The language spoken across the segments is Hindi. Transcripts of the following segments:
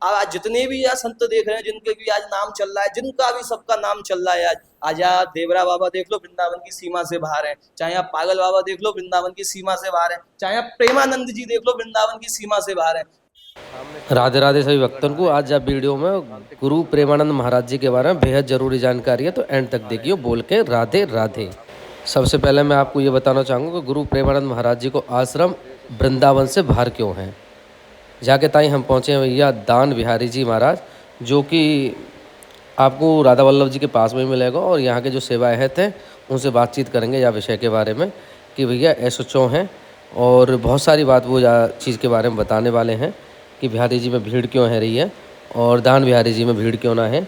आज जितने भी आज संत देख रहे हैं, जिनके भी आज नाम चल रहा है, जिनका भी सबका नाम चल रहा है आज आप देवरा बाबा देख लो वृंदावन की सीमा से बाहर है, चाहे आप पागल बाबा देख लो वृंदावन की सीमा से बाहर है, चाहे आप प्रेमानंद जी देख लो वृंदावन की सीमा से बाहर है। राधे राधे सभी भक्तों को। आज आप वीडियो में गुरु प्रेमानंद महाराज जी के बारे में बेहद ज़रूरी जानकारी है, तो एंड तक देखिए। बोल के राधे राधे। सबसे पहले मैं आपको ये बताना चाहूँगा कि गुरु प्रेमानंद महाराज जी को आश्रम वृंदावन से बाहर क्यों है। जाके ताई हम पहुँचे हैं भैया दान बिहारी जी महाराज, जो कि आपको राधा वल्लभ जी के पास में मिलेगा, और यहाँ के जो सेवाएँ थे उनसे बातचीत करेंगे या विषय के बारे में कि भैया SHO हैं, और बहुत सारी बात वो चीज़ के बारे में बताने वाले हैं कि बिहारी जी में भीड़ क्यों है रही है, और दान बिहारी जी में भीड़ क्यों ना है,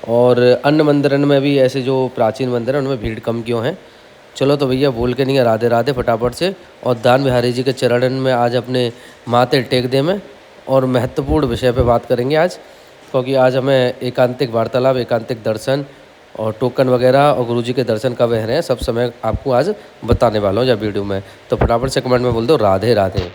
और अन्य मंदिरन में भी ऐसे जो प्राचीन मंदिर हैं उनमें भीड़ कम क्यों है। चलो तो भैया बोल के नहीं है राधे राधे फटाफट से, और दान बिहारी जी के चरणन में आज अपने माथे टेक दे में, और महत्वपूर्ण विषय पे बात करेंगे आज, क्योंकि आज हमें एकांतिक वार्तालाप, एकांतिक दर्शन और टोकन वगैरह और गुरुजी के दर्शन कब रहे हैं सब समय आपको आज बताने वाला हूँ या वीडियो में। तो फटाफट से कमेंट में बोल दो राधे राधे।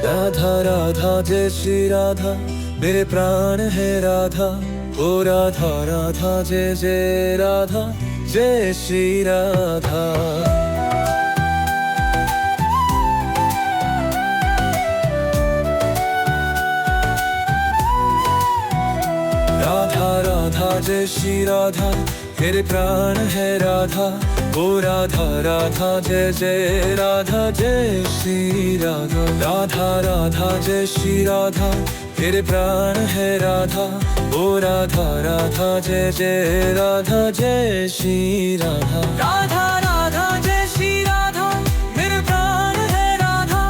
राधा राधा जय श्री राधा, मेरे प्राण है राधा। ओ राधा राधा जय जय राधा, जय श्री राधा। राधा राधा जय श्री राधा, मेरे प्राण है राधा। ओ राधा राधा जय जय राधा, जय श्री राधा। राधा राधा जय श्री राधा, मेरे प्राण है राधा। ओ राधा राधा जय जय राधा, जय श्री राधा। राधा राधा जय श्री राधा, मेरे प्राण है राधा।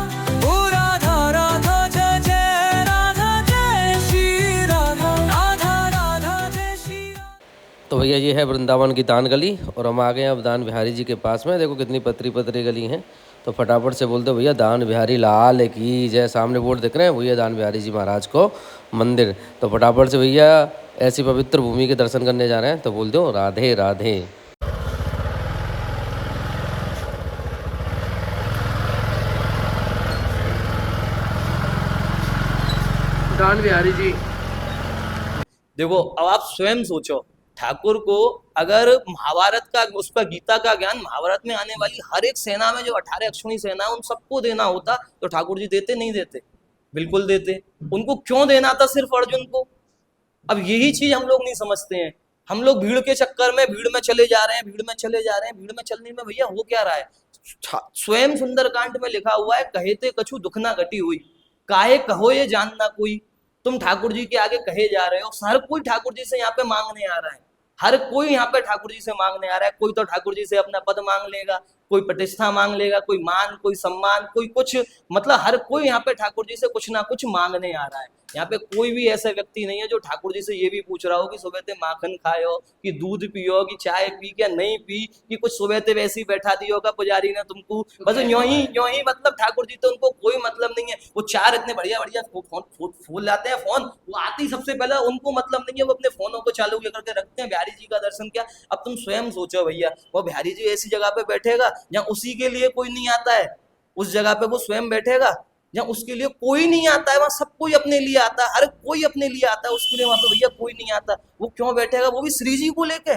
ओ राधा राधा जय जय राधा, जय श्री राधा। राधा राधा जय श्री राधा। तो भैया ये है वृंदावन की दान गली, और हम आ गए हैं अब दान बिहारी जी के पास में। देखो कितनी पतरी पतरी गली हैं, तो फटाफट से बोल दो भैया दान बिहारी लाल की जय। सामने बोर्ड दिख रहे हैं, भैया दान बिहारी जी महाराज को मंदिर। तो फटाफट से भैया ऐसी पवित्र भूमि के दर्शन करने जा रहे हैं, तो बोल दो राधे राधे। दान बिहारी जी देखो अब आप स्वयं सोचो, ठाकुर को अगर महाभारत का, उस पर गीता का ज्ञान महाभारत में आने वाली हर एक सेना में जो 18 अक्षौणी सेना है उन सबको देना होता, तो ठाकुर जी देते नहीं देते? बिल्कुल देते। उनको क्यों देना था सिर्फ अर्जुन को? अब यही चीज हम लोग नहीं समझते हैं। हम लोग भीड़ के चक्कर में भीड़ में चले जा रहे हैं, भीड़ में चले जा रहे हैं। भीड़ में चलने में भैया हो क्या रहा है? स्वयं सुंदरकांड में लिखा हुआ है, कहते कछु दुख ना घटी हुई, काहे कहो ये जानना कोई। तुम ठाकुर जी के आगे कहे जा रहे हो, हर कोई ठाकुर जी से यहाँ पे मांगने आ रहा है, हर कोई यहाँ पे ठाकुर जी से मांगने आ रहा है। कोई तो ठाकुर जी से अपना पद मांग लेगा, कोई प्रतिष्ठा मांग लेगा, कोई मान, कोई सम्मान, कोई कुछ, मतलब हर कोई यहाँ पे ठाकुर जी से कुछ ना कुछ मांगने आ रहा है। यहाँ पे कोई भी ऐसा व्यक्ति नहीं है जो ठाकुर जी से ये भी पूछ रहा हो कि सुबह ते माखन खायो, कि दूध पियो, कि चाय पी क्या नहीं पी, कि कुछ सुबह ते वैसे ही बैठा दियो का पुजारी ने तुमको, बस यूं ही मतलब ठाकुर जी तो उनको कोई मतलब नहीं है। वो चार इतने बढ़िया बढ़िया फूल लाते हैं, फोन वो आती सबसे पहले उनको मतलब नहीं है, वो अपने फोनों को चालू करके रखते हैं। बिहारी जी का दर्शन क्या, अब तुम स्वयं सोचो भैया, वो बिहारी जी ऐसी जगह पे बैठेगा जहाँ उसी के लिए कोई नहीं आता है, उस जगह पे वो स्वयं बैठेगा जहाँ उसके लिए कोई नहीं आता है, वहां सब कोई अपने लिए आता है, हर कोई अपने लिए आता है, उसके लिए वहां पे भैया कोई नहीं आता। वो क्यों बैठेगा? वो भी श्री जी को लेके।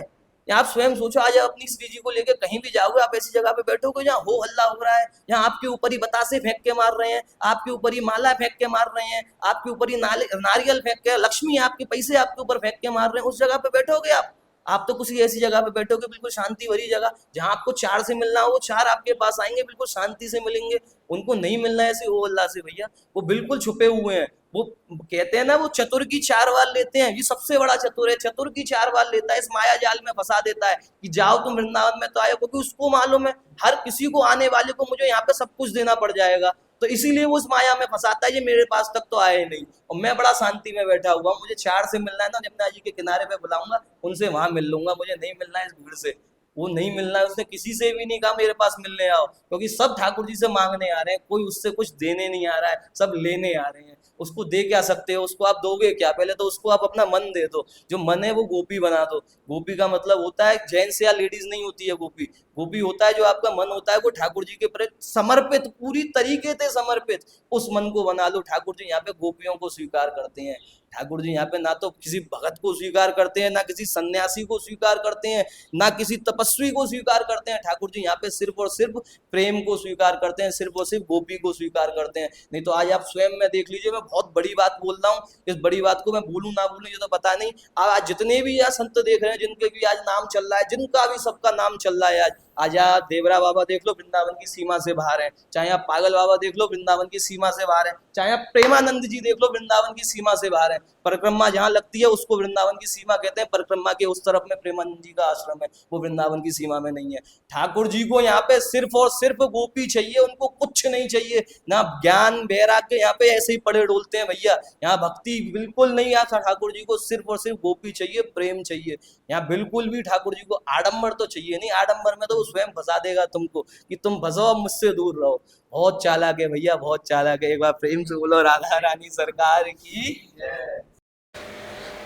आप स्वयं सोचो, आज आप अपनी श्री जी को लेके कहीं भी जाओगे, आप ऐसी जगह पे बैठोगे जहाँ हो हल्ला हो रहा है, जहाँ आपके ऊपर ही बतासे फेंक के मार रहे हैं, आपके ऊपर ही माला फेंक के मार रहे हैं, आपके ऊपर ही नारियल फेंक के, लक्ष्मी आपके पैसे आपके ऊपर फेंक के मार रहे हैं, उस जगह पे बैठोगे आप तो किसी ऐसी जगह पे बैठोगे, बिल्कुल शांति भरी जगह, जहां आपको चार से मिलना हो वो चार आपके पास आएंगे, बिल्कुल शांति से मिलेंगे। उनको नहीं मिलना है ऐसे हो अल्लाह से भैया, वो बिल्कुल छुपे हुए हैं। वो कहते हैं ना, वो चतुर की चार वार लेते हैं, ये सबसे बड़ा चतुर है, चतुर की चार वार लेता है, इस माया जाल में फंसा देता है कि जाओ तुम वृंदावन में तो आए, क्योंकि उसको मालूम है हर किसी को, आने वाले को मुझे यहाँ पे सब कुछ देना पड़ जाएगा, तो इसीलिए वो उस माया में फंसाता है, ये मेरे पास तक तो आए नहीं, और मैं बड़ा शांति में बैठा हुआ हूँ, मुझे चार से मिलना है ना, जमुना जी के किनारे पे बुलाऊंगा उनसे वहां मिल लूंगा, मुझे नहीं मिलना है इस भीड़ से। वो नहीं मिलना है, उसने किसी से भी नहीं कहा मेरे पास मिलने आओ, क्योंकि सब ठाकुर जी से मांगने आ रहे हैं, कोई उससे कुछ देने नहीं आ रहा है, सब लेने आ रहे हैं। उसको दे क्या सकते हो, उसको आप दोगे क्या? पहले तो उसको आप अपना मन दे दो, जो मन है वो गोपी बना दो। गोपी का मतलब होता है जेंट्स या लेडीज नहीं होती है गोपी। गोपी होता है जो आपका मन होता है वो ठाकुर जी के प्रति समर्पित, पूरी तरीके से समर्पित, उस मन को बना लो। ठाकुर जी यहाँ पे गोपियों को स्वीकार करते हैं। ठाकुर जी यहाँ पे ना तो किसी भगत को स्वीकार करते हैं, ना किसी सन्यासी को स्वीकार करते हैं, ना किसी तपस्वी को स्वीकार करते हैं। ठाकुर जी यहाँ पे सिर्फ और सिर्फ प्रेम को स्वीकार करते हैं, सिर्फ और सिर्फ गोपी को स्वीकार करते हैं। नहीं तो आज आप स्वयं में देख लीजिए, मैं बहुत बड़ी बात बोल रहा हूँ, इस बड़ी बात को मैं बोलूँ ना बोलूँ ये तो पता नहीं। आज जितने भी यहाँ संत देख रहे हैं, जिनके भी आज नाम चल रहा है, जिनका भी सबका नाम चल रहा है आज आप देवरा बाबा देख लो वृंदावन की सीमा से बाहर है, चाहे आप पागल बाबा देख लो वृंदावन की सीमा से बाहर है, चाहे आप प्रेमानंद जी देख लो वृंदावन की सीमा से बाहर है। परिक्रमा जहाँ लगती है उसको वृंदावन की सीमा कहते हैं, परिक्रमा के उस तरफ में प्रेमानंद जी का आश्रम है, वो वृंदावन की सीमा में नहीं है। ठाकुर जी को यहाँ पे सिर्फ और सिर्फ गोपी चाहिए, उनको कुछ नहीं चाहिए, ना ज्ञान वैराग्य, यहाँ पे ऐसे ही पड़े डोलते हैं भैया, यहाँ भक्ति बिल्कुल नहीं आता। ठाकुर जी को सिर्फ और सिर्फ गोपी चाहिए, प्रेम चाहिए। यहाँ बिल्कुल भी ठाकुर जी को आडंबर तो चाहिए नहीं, आडंबर में तो वो स्वयं फंसा देगा तुमको कि तुम फंसो, मुझसे दूर रहो। बहुत चालाक है भैया, बहुत चालाक है। एक बार प्रेम से बोलो राधा रानी सरकार की जय।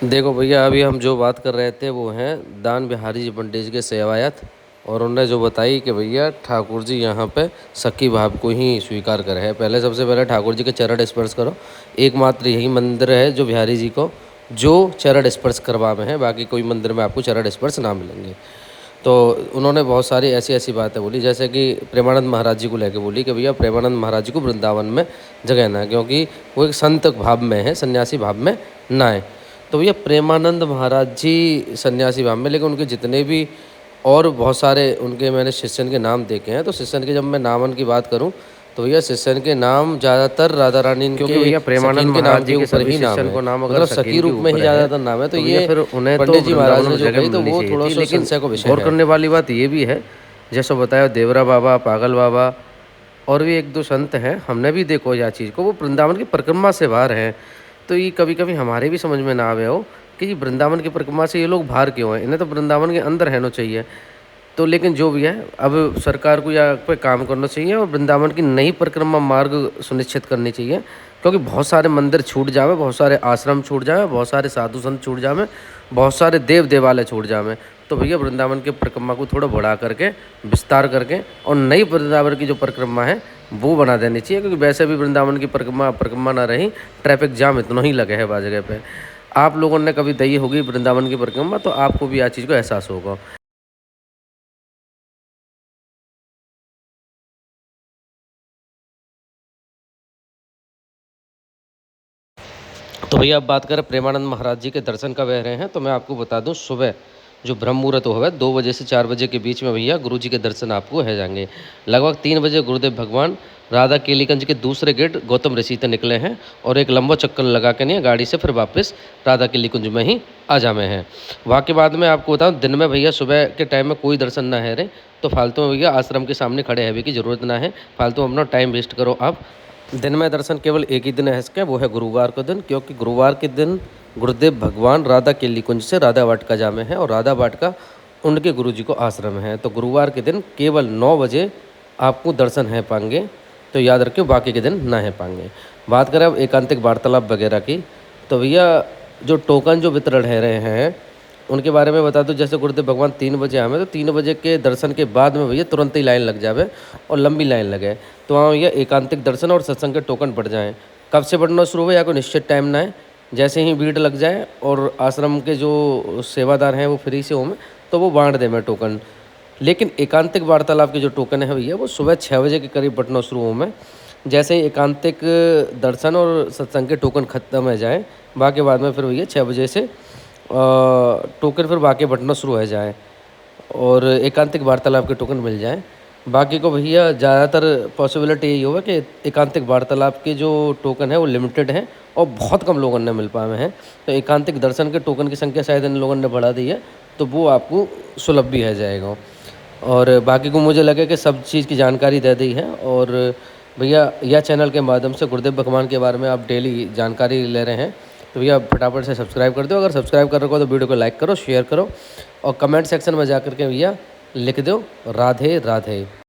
देखो भैया, अभी हम जो बात कर रहे थे वो हैं दान बिहारी जी पंडित जी के सेवायत, और उन्होंने जो बताई कि भैया ठाकुर जी यहाँ पे सखी भाव को ही स्वीकार करे हैं। पहले सबसे पहले ठाकुर जी के चरण स्पर्श करो। एकमात्र यही मंदिर है जो बिहारी जी को जो चरण स्पर्श करवा में है, बाकी कोई मंदिर में आपको चरण स्पर्श ना मिलेंगे। तो उन्होंने बहुत सारी ऐसी ऐसी बातें बोली, जैसे कि प्रेमानंद महाराज जी को लेके बोली कि भैया प्रेमानंद महाराज जी को वृंदावन में जगह ना है, क्योंकि वो एक संत भाव में है, सन्यासी भाव में ना है। तो भैया प्रेमानंद महाराज जी सन्यासी भाव में, लेकिन उनके जितने भी और बहुत सारे उनके मैंने शिष्यन के नाम देखे हैं, तो शिष्यन के जब मैं नामन की बात करूं तो भैया शिष्यन के नाम ज़्यादातर राधा रानी, क्योंकि भैया प्रेमानंद के नाम के ऊपर ही नाम को नाम अगर सखी रूप में ही ज़्यादातर नाम है, तो ये फिर उन्हें पंडित जी महाराज ने जो कही तो वो थोड़ा सा संशय को विषय। गौर करने वाली बात ये भी है, जैसा बताया देवरा बाबा, पागल बाबा और भी एक दो संत हैं, हमने भी देखो यह चीज़ को, वो वृंदावन की परिक्रमा से बाहर हैं। तो ये कभी कभी हमारे भी समझ में ना आवे हो कि ये वृंदावन की परिक्रमा से ये लोग बाहर क्यों हैं, इन्हें तो वृंदावन के अंदर रहना चाहिए। तो लेकिन जो भी है, अब सरकार को यहाँ पे काम करना चाहिए और वृंदावन की नई परिक्रमा मार्ग सुनिश्चित करनी चाहिए, क्योंकि बहुत सारे मंदिर छूट जावे, बहुत सारे आश्रम छूट जावे, बहुत सारे साधु संत छूट जावे, बहुत सारे देव देवालय छूट जावे। तो भैया वृंदावन की परिक्रमा को थोड़ा बढ़ा करके, विस्तार करके और नई वृंदावन की जो परिक्रमा है वो बना देनी चाहिए, क्योंकि वैसे भी वृंदावन की परिक्रमा ना रही, ट्रैफिक जाम इतना ही लगे है बाज़ जगह पे। आप लोगों ने कभी दी होगी वृंदावन की परिक्रमा, तो आपको भी आज चीज़ को एहसास होगा। तो भैया अब बात करें प्रेमानंद महाराज जी के दर्शन कब रहे हैं, तो मैं आपको बता दूं सुबह जो ब्रह्म मुहूर्त होगा 2 बजे से 4 बजे के बीच में भैया गुरु जी के दर्शन आपको हो जाएंगे। लगभग 3 बजे गुरुदेव भगवान राधा केलीगंज के दूसरे गेट गौतम ऋषि से निकले हैं और एक लंबा चक्कर लगा के नहीं गाड़ी से फिर वापस राधा केलीगंज में ही आ जामे हैं। वहाँ के बाद में आपको बताऊँ, दिन में भैया सुबह के टाइम में कोई दर्शन ना है रहे, तो फालतू में भैया आश्रम के सामने खड़े हैवी की ज़रूरत ना है, फालतू अपना टाइम वेस्ट करो आप। दिन में दर्शन केवल एक ही दिन है इसके, वो है गुरुवार को दिन, क्योंकि गुरुवार के दिन गुरुदेव भगवान राधा केली कुंज से राधा वाटिका जामे हैं और राधा वाटिका उनके गुरु जी को आश्रम है। तो गुरुवार के दिन केवल 9 बजे आपको दर्शन है पाएंगे, तो याद रखियो बाकी के दिन ना है पाएंगे। बात करें अब एकांतिक वार्तालाप वगैरह की, तो भैया जो टोकन जो वितरण है रहे हैं उनके बारे में बता दूं। जैसे गुरुदेव भगवान 3 बजे आए, तो 3 बजे के दर्शन के बाद में भैया तुरंत ही लाइन लग जावे और लंबी लाइन लगे, तो वहाँ भैया एकांतिक दर्शन और सत्संग के टोकन बढ़ जाएँ। कब से बढ़ना शुरू हो या कोई निश्चित टाइम ना है, जैसे ही भीड़ लग जाए और आश्रम के जो सेवादार हैं वो फ्री से हों तो वो बांट दे मैं टोकन। लेकिन एकांतिक वार्तालाप के जो टोकन है भैया वो सुबह 6 बजे के करीब बंटना शुरू हो में। जैसे ही एकांतिक दर्शन और सत्संग के टोकन ख़त्म हो जाए, बाकी बाद में फिर भैया 6 बजे से टोकन फिर बाकी बंटना शुरू हो जाए और एकांतिक वार्तालाप के टोकन मिल जाए। बाकी को भैया ज़्यादातर पॉसिबिलिटी यही होगा कि एकांतिक वार्तालाप के जो टोकन है वो लिमिटेड है और बहुत कम लोगों ने मिल पाए हैं, तो एकांतिक दर्शन के टोकन की संख्या शायद इन लोगों ने बढ़ा दी है, तो वो आपको सुलभ भी है जाएगा। और बाकी को मुझे लगे कि सब चीज़ की जानकारी दे दी है। और भैया यह चैनल के माध्यम से गुरुदेव भगवान के बारे में आप डेली जानकारी ले रहे हैं, तो भैया फटाफट से सब्सक्राइब कर दो। अगर सब्सक्राइब कर रखो तो वीडियो को लाइक करो, शेयर करो और कमेंट सेक्शन में जा कर के भैया लिख दो राधे राधे।